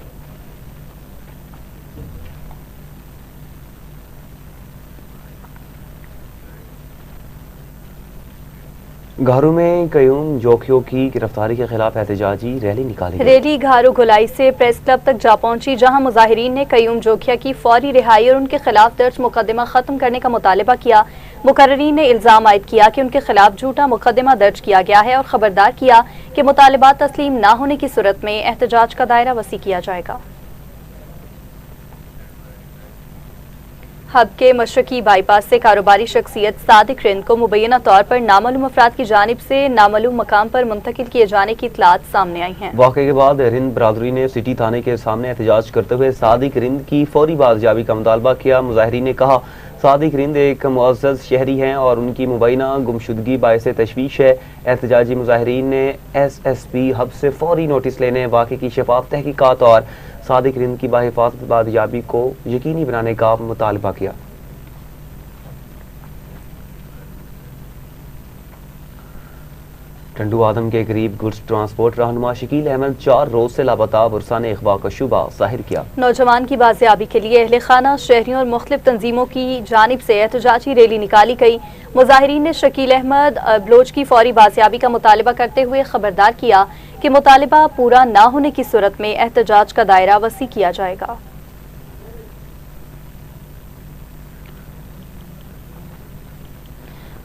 घारू में कयूम जोखियों की गिरफ्तारी के खिलाफ एहतजाजी रैली निकाली गई। रैली घारू गोलाई से प्रेस क्लब तक जा पहुंची, जहां मुजाहिरीन ने कयूम जोखिया की फौरी रिहाई और उनके खिलाफ दर्ज मुकदमा खत्म करने का मुतालबा किया। मुकर्रीन ने इल्जाम आयद किया कि उनके खिलाफ झूठा मुकदमा दर्ज किया गया है और खबरदार किया कि मुतालबात तस्लीम न होने की सूरत में एहतजाज का दायरा वसी किया जाएगा। हब के मशरकी बाईपास से कारोबारी शख्सियत सादिक रिंद को मुबैना तौर पर नामालूम अफराद की जानिब से नामालूम मकाम पर मुंतकिल किए जाने की इतलात सामने आई हैं। वाक़े के बाद रिंद बरादरी ने सिटी थाने के सामने एहतजाज करते हुए सादिक रिंद की फौरी बाज़याबी का मुतालबा किया। मुजाहिरीन ने कहा सादिक रिंद एक मुअज़्ज़ज़ शहरी हैं और उनकी मुबैना गुमशुदगी बायसे तशवीश है। एहतजाजी मुजाहिरीन ने SSP हब से फौरी नोटिस लेने, वाक़े की शफाफ तहकीकात और सादिक रिंद की बाहिफाजत बाज़याबी को यकीनी बनाने का मुतालबा किया। टंडू आदम के करीब गुड्स ट्रांसपोर्ट रहनुमा शकील अहमद 4 रोज से लापता, बुरसा ने अगवा का शुबा जाहिर किया। नौजवान की बाज़याबी के लिए अहले खाना, शहरियों और मुख्तलिफ तंजीमों की जानिब से एहतजाजी रैली निकाली गई। मुजाहिरीन ने शकील अहमद बलोच की फौरी बाज़याबी का मुतालबा करते हुए खबरदार किया कि मुतालबा पूरा न होने की सूरत में एहतजाज का दायरा वसी किया जाएगा।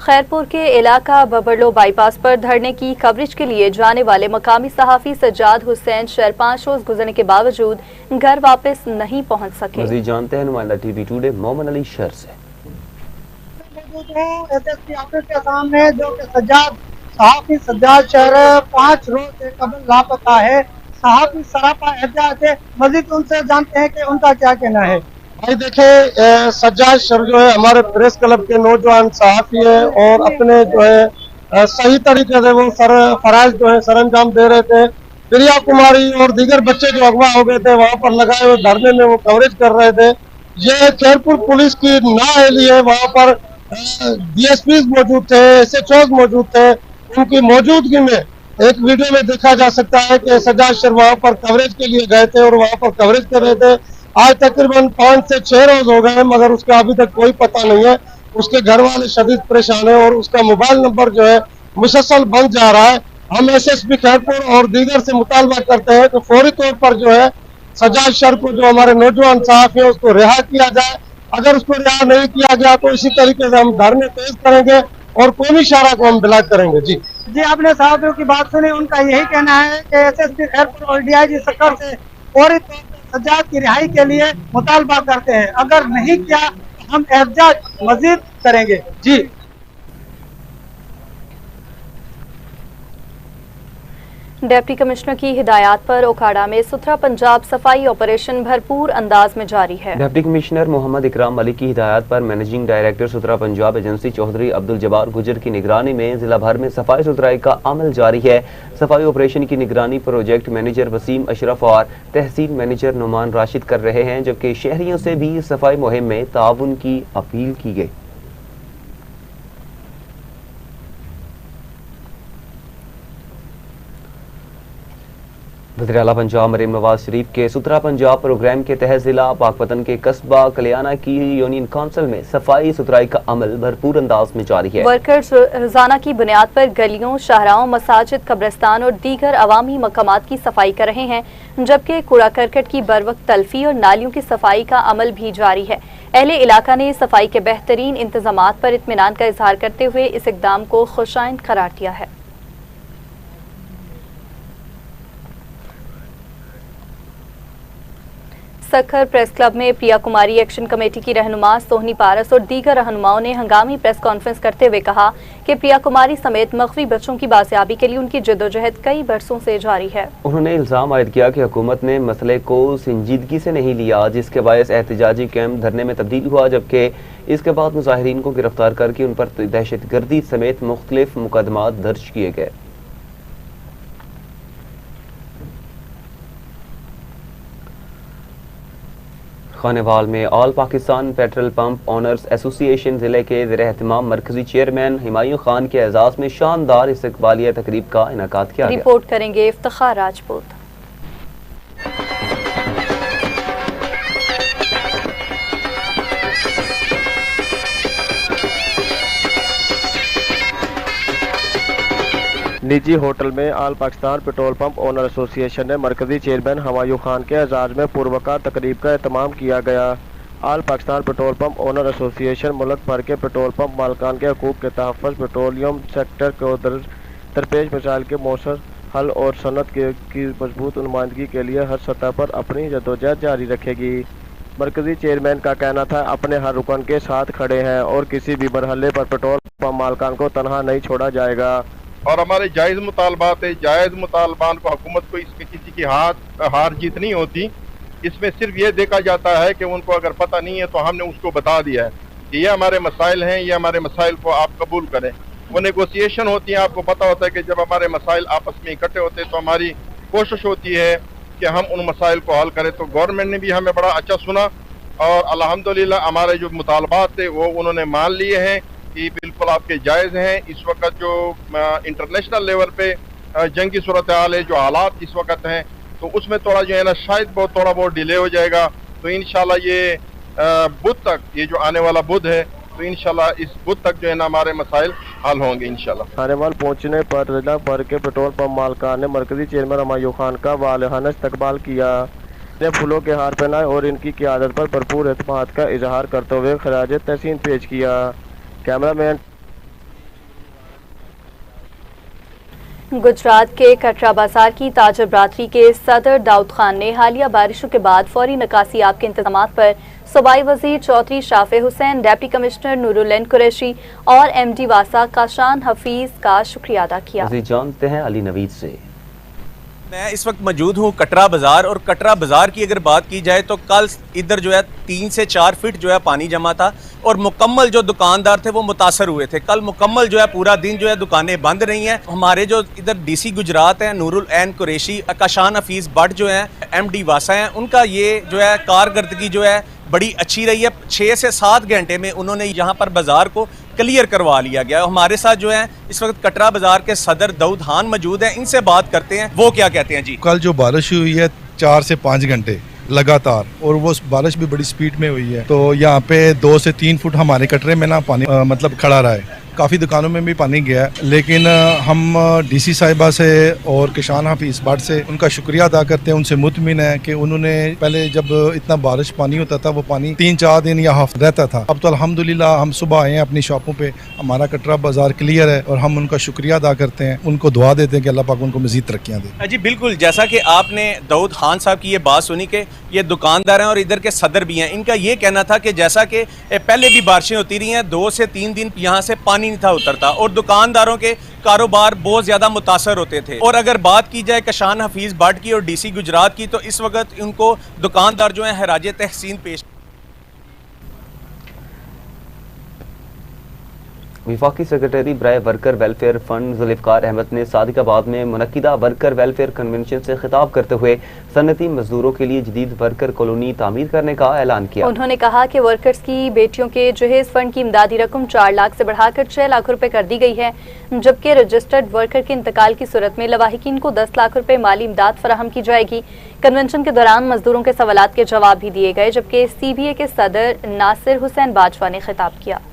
खैरपुर के इलाका बबरलो बाईपास पर धरने की कवरेज के लिए जाने वाले मकामी सहाफ़ी सज्जाद हुसैन शहर 5 रोज गुजरने के बावजूद घर वापस नहीं पहुंच सके। मज़ीद जानते हैं नुमाइंदा TV टुडे मोमन अली शहर से। SSP ऑफिस के सामने जो कि सहाफ़ी सज्जाद शहर 5 रोज से कबल लापता है। सहाफ़ी सरापा एहतियात है। मजीद उनसे जानते हैं कि उनका क्या कहना है। भाई देखे सज्जाद शहर जो है हमारे प्रेस क्लब के नौजवान सहाफ़ी है और अपने जो है सही तरीके से वो फराइज जो है सर अंजाम दे रहे थे। प्रिया कुमारी और दीगर बच्चे जो अगवा हो गए थे वहाँ पर लगाए हुए धरने में वो कवरेज कर रहे थे। ये खैरपुर पुलिस की नाअहली है। वहाँ पर DSPs मौजूद थे, SHOs मौजूद थे। उनकी मौजूदगी में एक वीडियो में देखा जा सकता है कि सज्जाद शहर वहाँ पर कवरेज के लिए गए थे और वहाँ पर कवरेज कर रहे थे। आज तकरीबन 5 से 6 रोज हो गए मगर उसका अभी तक कोई पता नहीं है। उसके घर वाले शदीद परेशान है और उसका मोबाइल नंबर जो है मुसलसल बंद जा रहा है। हम SSP खैरपुर और दीगर से मुतालबा करते हैं कि फौरी तौर पर जो है सज्जाद शहर को जो हमारे नौजवान सहाफ़ी है उसको रिहा किया जाए। अगर उसको रिहा नहीं किया गया तो इसी तरीके से हम धरने तेज करेंगे और कौमी शाहरा को हम ब्लॉक करेंगे। जी आपने सहाफ़ियों की बात सुनी। उनका यही कहना है कि SSP खैरपुर और DIG सक्कर से फौरी तौर पर सज्जाद की रिहाई के लिए मुतालबा करते हैं। अगर नहीं किया तो हम एहतजाज मजीद करेंगे। जी डिप्टी कमिश्नर की हिदायत पर ओकाड़ा में सुथरा पंजाब सफाई ऑपरेशन भरपूर अंदाज में जारी है। डिप्टी कमिश्नर मोहम्मद इकराम मलिक की हिदायत पर मैनेजिंग डायरेक्टर सुथरा पंजाब एजेंसी चौधरी अब्दुल जब्बार गुजर की निगरानी में जिला भर में सफाई सुथराई का अमल जारी है। सफाई ऑपरेशन की निगरानी प्रोजेक्ट मैनेजर वसीम अशरफ और तहसील मैनेजर नुमान राशिद कर रहे हैं, जबकि शहरियों से भी सफाई मुहिम में ताउन की अपील की गई। वज़ीर आला पंजाब मरीम नवाज शरीफ के सुथरा पंजाब प्रोग्राम के तहत जिला पाकपतन के कस्बा कल्याणा की यूनियन काउंसिल में सफाई सुथराई का अमल भरपूर अंदाज में जारी है। वर्कर्स रोजाना की बुनियाद पर गलियों, शाहराओं, मसाजिद, कब्रिस्तान और दीगर अवामी मकामात की सफाई कर रहे हैं, जबकि कूड़ा करकट की बरवक्त तल्फी और नालियों की सफाई का अमल भी जारी है। अहले इलाका ने सफाई के बेहतरीन इंतजामात पर इत्मीनान का इजहार करते हुए इस इकदाम को खुशाइंद करार दिया है। सखर प्रेस क्लब में प्रिया कुमारी एक्शन कमेटी की रहनुमा सोहनी पारस और दीगर रहनुमाओं ने हंगामी प्रेस कॉन्फ्रेंस करते हुए कहा कि प्रिया कुमारी समेत मग़वी बच्चों की बाजियाबी के लिए उनकी जद्दोजहद कई बरसों से जारी है। उन्होंने इल्ज़ाम आयद किया कि हुकूमत ने मसले को संजीदगी से नहीं लिया, जिसके बायस एहतजाजी कैंप धरने में तब्दील हुआ, जबकि इसके बाद मुजाहिरीन को गिरफ्तार करके उन पर दहशतगर्दी समेत मुख्तलिफ मुकदमात दर्ज किए गए। खानेवाल में all Pakistan petrol pump owners association जिले के ज़ेर-ए-एहतमाम मरकजी चेयरमैन हिमायूं खान के एजाज़ में शानदार इस्तकबालिया तकरीब का इनेकाद किया गया। रिपोर्ट करेंगे इफ्तिखार राजपूत। निजी होटल में all Pakistan petrol pump owner association ने मरकजी चेयरमैन हुमायूं खान के एजाज़ में पुरवकार तकरीब का एहतमाम किया गया। All Pakistan petrol pump owner association मुल्क भर के पेट्रोल पंप मालकान के हकूक़ के तहफ़्फ़ुज़, पेट्रोलियम सेक्टर को दरपेश मसाइल के मौसर हल और सनत की मजबूत नुमाइंदगी के लिए हर सतह पर अपनी जद्दोजहद जारी रखेगी। मरकजी चेयरमैन का कहना था अपने हर रुकन के साथ खड़े हैं और किसी भी मरहले पर पेट्रोल पंप मालकान को तनहा नहीं छोड़ा जाएगा। और हमारे जायज़ मुतालबात है, जायज़ मुतालबान को हुकूमत को इसमें किसी की हार जीत नहीं होती। इसमें सिर्फ ये देखा जाता है कि उनको अगर पता नहीं है तो हमने उसको बता दिया है कि ये हमारे मसाइल हैं, ये हमारे मसाइल को आप कबूल करें। वो नेगोशिएशन होती है, आपको पता होता है कि जब हमारे मसाइल आपस में इकट्ठे होते हैं तो हमारी कोशिश होती है कि हम उन मसाइल को हल करें। तो गवर्नमेंट ने भी हमें बड़ा अच्छा सुना और अल्हम्दुलिल्लाह हमारे जो मुतालबात थे वो उन्होंने मान लिए हैं कि बिल्कुल आपके जायज़ हैं। इस वक्त जो इंटरनेशनल लेवल पे जंगी सूरत हाल है, जो हालात इस वक्त हैं, तो उसमें थोड़ा जो है ना शायद थोड़ा बहुत डिले हो जाएगा। तो इंशाल्लाह ये बुध तक, ये जो आने वाला बुध है, तो इंशाल्लाह इस बुध तक जो है ना हमारे मसाइल हल होंगे इंशाल्लाह। खानेवाल पहुंचने पर जिला भर के पेट्रोल पंप मालकान ने मरकजी चेयरमैन हुमायूं खान का वालिहाना इस्तकबाल किया, ने फूलों के हार पहनाए और इनकी क़यादत पर भरपूर एतमाद का इजहार करते हुए खराज तहसीन पेश किया। कैमरामैन गुजरात के कटरा बाजार की ताजर बरादरी के सदर दाऊद खान ने हालिया बारिशों के बाद फौरी निकासियाब के इंतजामात पर सूबाई वजीर चौधरी शाफे हुसैन, डिप्टी कमिश्नर नूरुल एन कुरैशी और MD वासा काशान हफीज का शुक्रिया अदा किया। जानते हैं अली नवीद से। मैं इस वक्त मौजूद हूँ कटरा बाज़ार, और कटरा बाज़ार की अगर बात की जाए तो कल इधर जो है 3 से 4 फीट जो है पानी जमा था और मुकम्मल जो दुकानदार थे वो मुतासर हुए थे। कल मुकम्मल जो है पूरा दिन जो है दुकानें बंद रही हैं। हमारे जो इधर DC गुजरात हैं नूरुल एन कुरैशी, काशान हफीज़ भट्ट जो हैं, MD वासा हैं, उनका ये जो है कारकर्दगी जो है बड़ी अच्छी रही है। 6 से 7 घंटे में उन्होंने यहाँ पर बाज़ार को क्लियर करवा लिया गया। हमारे साथ जो है इस वक्त कटरा बाजार के सदर दाऊद खान मौजूद हैं, इनसे बात करते हैं वो क्या कहते हैं। जी, कल जो बारिश हुई है 4 से 5 घंटे लगातार, और वो बारिश भी बड़ी स्पीड में हुई है, तो यहाँ पे 2 से 3 फुट हमारे कटरे में ना पानी मतलब खड़ा रहा है। काफ़ी दुकानों में भी पानी गया है, लेकिन हम DC साहिबा से और किसान हफीज भट्ट से उनका शुक्रिया अदा करते हैं, उनसे मुतमिन है कि उन्होंने पहले जब इतना बारिश पानी होता था वो पानी 3-4 दिन या हफ्ते रहता था। अब तो अल्हम्दुलिल्लाह हम सुबह आए हैं अपनी शॉपों पे, हमारा कटरा बाजार क्लियर है और हम उनका शुक्रिया अदा करते हैं, उनको दुआ देते हैं कि अल्लाह पाक उनको मजीद तरक्कियाँ दे। जी बिल्कुल, जैसा कि आपने दाऊद खान साहब की ये बात सुनी कि ये दुकानदार हैं और इधर के सदर भी हैं, इनका ये कहना था कि जैसा कि पहले भी बारिशें होती रही हैं, 2 से 3 दिन यहाँ से पानी नहीं था उतरता और दुकानदारों के कारोबार बहुत ज़्यादा मुतासर होते थे। और अगर बात की जाए काशान हफीज़ भट्ट की और DC गुजरात की, तो इस वक्त उनको दुकानदार जो है खराज तहसीन पेश। वफाकी सेक्रेटरी बराए worker welfare fund Zulfiqar Ahmad ने सादिकाबाद में मुनक्किदा वर्कर वेलफेयर कन्वेंशन से खिताब करते हुए सनती मजदूरों के लिए जदीद वर्कर कॉलोनी तामीर करने का ऐलान किया। उन्होंने कहा कि वर्कर्स की बेटियों के जहेज फंड की इमदादी रकम 4 लाख से बढ़ाकर 6 लाख रुपए कर दी गई है, जबकि रजिस्टर्ड वर्कर के इंतकाल की सूरत में लवाहिकीन को 10 लाख रुपए माली इमदाद फराहम की जाएगी। कन्वेंशन के दौरान मजदूरों के सवालात के जवाब भी दिए गए, जबकि CBA के सदर नासिर हुसैन बाजवा ने खिताब किया।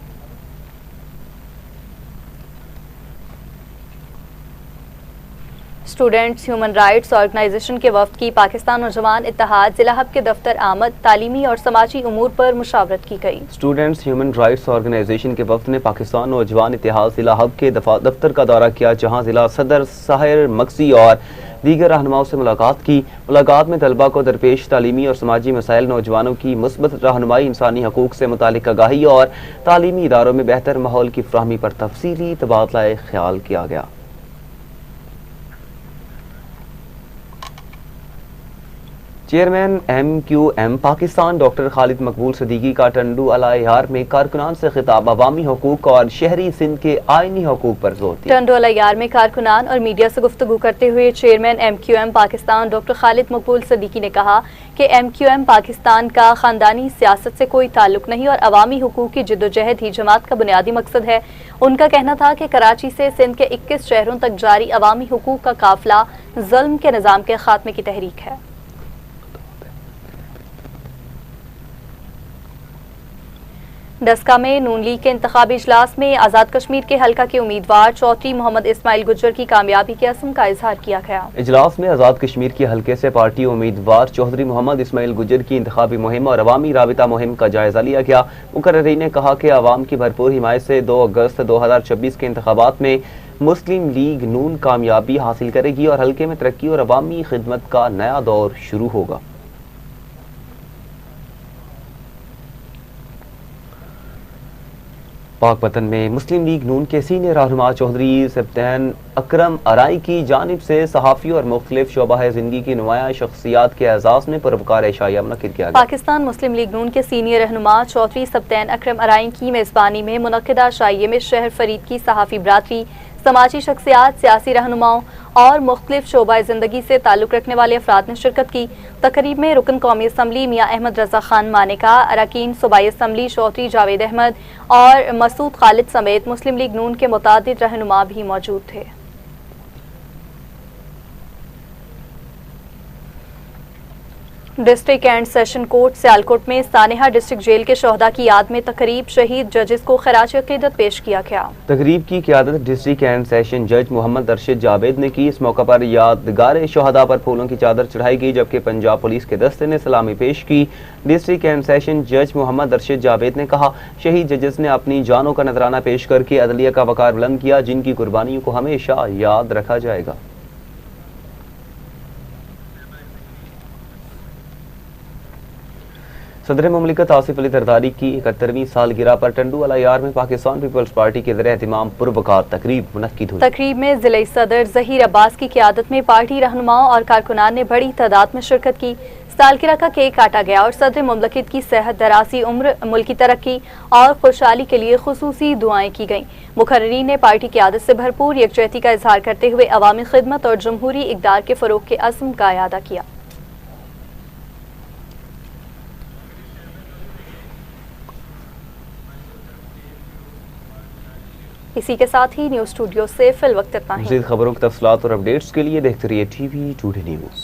स्टूडेंट्स ह्यूमन राइट्स ऑर्गेनाइजेशन के वफ्द की पाकिस्तान नौजवान इत्तेहाद जिला हब के दफ्तर आमद, तालीमी और समाजी उमूर पर मुशावरत की गई। स्टूडेंट्स ह्यूमन राइट्स ऑर्गेनाइजेशन के वफ्द ने पाकिस्तान नौजवान इत्तेहाद जिला हब के दफ्तर का दौरा किया, जहां जिला सदर साहिर मक्सी और दीगर रहनुमाओं से मुलाकात की। मुलाकात में तलबा को दरपेश तालीमी और समाजी मसाइल, नौजवानों की मुस्बत रहनुमाई, इंसानी हकूक से मुतालिक आगाही और तालीमी इदारों में बेहतर माहौल की फराहमी पर तफसीली तबादला ख्याल किया गया। Chairman MQM Pakistan doctor Khalid मकबूल सदीकी का टंडू अलायार में कारकुनान से खिताब अवामी हकूक और शहरी सिंध के आईनी हकूक पर जोर दिया। टंडू अलायार में कारकुनान और मीडिया से गुफ्तगू करते हुए chairman MQM Pakistan doctor Khalid मकबूल सदीकी ने कहा कि MQM पाकिस्तान का खानदानी सियासत से कोई ताल्लुक नहीं और अवामी हकूक की जिद्दोजहद ही जमात का बुनियादी मकसद है। उनका कहना था कि कराची से सिंध के 21 शहरों तक जारी अवामी हकूक का काफिला जुल्म के निज़ाम के खात्मे की तहरीक है। डस्का में नून लीग के इंतखाबी इजलास में आज़ाद कश्मीर के हल्का के उम्मीदवार चौधरी मोहम्मद इस्माइल गुज्जर की कामयाबी के असम का इजहार किया गया। इजलास में आज़ाद कश्मीर के हल्के से पार्टी उम्मीदवार चौधरी मोहम्मद इस्माइल गुज्जर की इंतखाबी मुहिम और अवामी राबिता मुहिम का जायजा लिया गया। मुकर्ररीन ने कहा कि आवाम की भरपूर हिमायत से 2 अगस्त 2026 के इंतखाबात में मुस्लिम लीग नून कामयाबी हासिल करेगी और हल्के में तरक्की और अवामी खिदमत का नया दौर शुरू होगा। पाकपतन में मुस्लिम लीग नून के सीनियर रहनुमा चौधरी सब्तैन अकरम अराई की जानिब से सहाफ़ी और मुख्तलिफ शोबा ज़िंदगी की नुमाया शख्सियात के एजाज़ में पुरवकार एशाया मुनक़िद किया गया। पाकिस्तान मुस्लिम लीग नून के सीनियर रहनुमा चौधरी सब्तैन अकरम अराई की मेज़बानी में मुनक़िदा शाइये में शहर फरीद की सहाफ़ी बरादरी, समाजी शख्सियात, सियासी रहनुमाओं और मुख्तलिफ शोबा ज़िंदगी से ताल्लुक़ रखने वाले अफराद ने शिरकत की। तकरीब में रुकन कौमी असम्बली मियाँ अहमद रज़ा खान मानेका, अरकान सूबाई असम्बली चौधरी जावेद अहमद और मसूद खालिद समेत मुस्लिम लीग नून के मुतादिद रहनुमा भी मौजूद थे। District and session court Sialkot में सानेहा डिस्ट्रिक्ट जेल के शोहदा की याद में तकरीब शहीद जजेस को खराज अकीदत पेश किया गया। तकरीब की क़ियादत डिस्ट्रिक्ट एंड सेशन जज मोहम्मद अरशद जावेद ने की। इस मौका पर यादगार शोहदा पर फूलों की चादर चढ़ाई गई, जबकि पंजाब पुलिस के दस्ते ने सलामी पेश की। डिस्ट्रिक्ट एंड सेशन जज मोहम्मद अरशद जावेद ने कहा, शहीद जजेस ने अपनी जानों का नजराना पेश करके अदलिया का वकार बुलंद किया, जिनकी कुर्बानियों को हमेशा याद रखा जाएगा। सदर मुमलिकत आसिफ अली जरदारी की 71वीं सालगिरह पर टंडू अलायार में पाकिस्तान पीपल्स पार्टी के ज़रिए एहतिमाम पुरवकार तकरीब मुनक्किद हुई। तकरीब में ज़िले सदर ज़हीर अब्बास की क़ियादत में पार्टी रहनुमाओं और कारकुनान ने बड़ी तादाद में शिरकत की। सालगिरह का केक काटा गया और सदर मुमलिकत की सेहत, दराज़ी उम्र, मुल्की तरक्की और खुशहाली के लिए खुसूसी दुआएं की गईं। मुकर्ररीन ने पार्टी की आदत से भरपूर यकजहती का इजहार करते हुए अवामी खिदमत और जमहूरी इक़दार के फ़रोग़ के अज़्म का इआदा किया। इसी के साथ ही न्यूज़ स्टूडियो से फिल वक्त इतना ही। मज़ीद खबरों की तफसीलात और अपडेट्स के लिए देखते रहिए TV टुडे न्यूज़।